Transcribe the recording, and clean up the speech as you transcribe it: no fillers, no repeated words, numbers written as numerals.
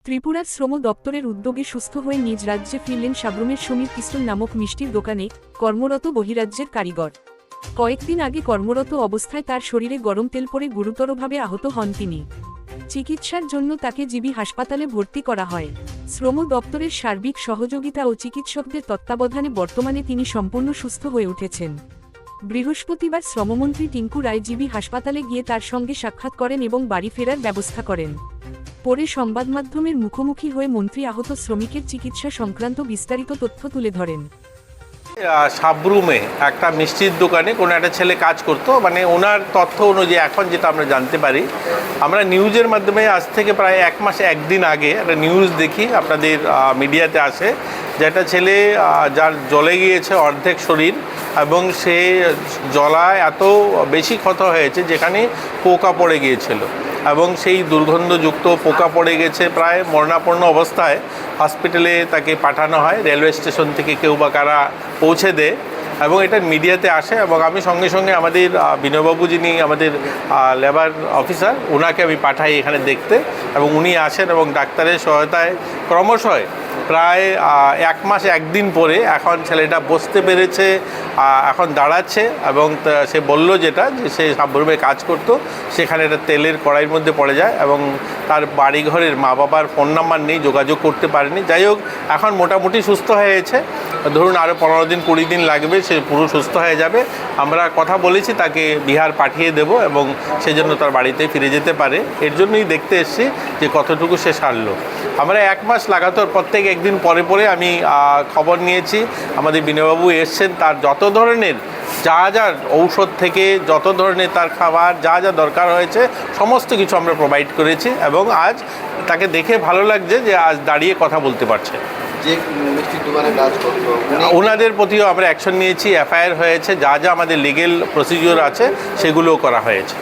ত্রিপুরার শ্রম দপ্তরের উদ্যোগে সুস্থ হয়ে নিজ রাজ্যে ফিরলেন সাব্রুমের সমীর পিস্তল নামক মিষ্টির দোকানে কর্মরত বহিরাজ্যের কারিগর। কয়েকদিন আগে কর্মরত অবস্থায় তার শরীরে গরম তেল পড়ে গুরুতরভাবে আহত হন তিনি। চিকিৎসার জন্য তাকে জিবি হাসপাতালে ভর্তি করা হয়। শ্রম দপ্তরের সার্বিক সহযোগিতা ও চিকিৎসকদের তত্ত্বাবধানে বর্তমানে তিনি সম্পূর্ণ সুস্থ হয়ে উঠেছেন। বৃহস্পতিবার শ্রমমন্ত্রী টিঙ্কু রায় জিবি হাসপাতালে গিয়ে তার সঙ্গে সাক্ষাৎ করেন এবং বাড়ি ফেরার ব্যবস্থা করেন। পরে সংবাদমাধ্যমের মুখোমুখি হয়ে মন্ত্রী আহত শ্রমিকের চিকিৎসা সংক্রান্ত বিস্তারিত তথ্য তুলে ধরেন। সাব্রুমে একটা মিষ্টির দোকানে কোনো একটা ছেলে কাজ করতো, মানে ওনার তথ্য অনুযায়ী এখন যেটা আমরা জানতে পারি, আমরা নিউজের মাধ্যমে আজ থেকে প্রায় এক মাসে একদিন আগে একটা নিউজ দেখি, আপনাদের মিডিয়াতে আসে, যে একটা ছেলে যার জ্বলে গিয়েছে অর্ধেক শরীর এবং সে জ্বলায় এত বেশি ক্ষত হয়েছে যেখানে পোকা পড়ে গিয়েছিল এবং সেই দুর্গন্ধযুক্ত পোকা পড়ে গেছে, প্রায় মরণাপন্ন অবস্থায় হসপিটালে তাকে পাঠানো হয়। রেলওয়ে স্টেশন থেকে কেউ বা কারা পৌঁছে দেয় এবং এটা মিডিয়াতে আসে এবং আমি সঙ্গে সঙ্গে আমাদের বিনয়বাবু, যিনি আমাদের লেবার অফিসার, ওনাকে আমি পাঠাই এখানে দেখতে এবং উনি আসেন এবং ডাক্তারের সহায়তায় ক্রমশই প্রায় এক মাস একদিন পরে এখন ছেলেটা বসতে পেরেছে, এখন দাঁড়াচ্ছে এবং সে বলল যেটা যে সে সাব্রুমে কাজ করতো, সেখানে একটা তেলের কড়াইয়ের মধ্যে পড়ে যায় এবং তার বাড়িঘরের মা বাবার ফোন নাম্বার নেই, যোগাযোগ করতে পারেনি। যাই হোক, এখন মোটামুটি সুস্থ হয়েছে, ধরুন আরও 15 দিন 20 দিন লাগবে, সে পুরো সুস্থ হয়ে যাবে। আমরা কথা বলেছি তাকে বিহার পাঠিয়ে দেব এবং সেজন্য তার বাড়িতে ফিরে যেতে পারে। এর জন্যই দেখতে এসেছি যে কতটুকু সে সারলো। আমরা এক মাস লাগাতার প্রত্যেক একদিন পরে পরে আমি খবর নিয়েছি, আমাদের বিনয়বাবু এসছেন, তার যত ধরনের যা যা ঔষধ থেকে যত ধরনের তার খাবার যা যা দরকার হয়েছে সমস্ত কিছু আমরা প্রোভাইড করেছি এবং আজ তাকে দেখে ভালো লাগছে যে আজ দাঁড়িয়ে কথা বলতে পারছে। যে মিষ্টির দোকানে কাজ করতো ওনাদের প্রতিও আমরা অ্যাকশন নিয়েছি, এফআইআর হয়েছে, যা যা আমাদের লিগেল প্রসিডিওর আছে সেগুলোও করা হয়েছে।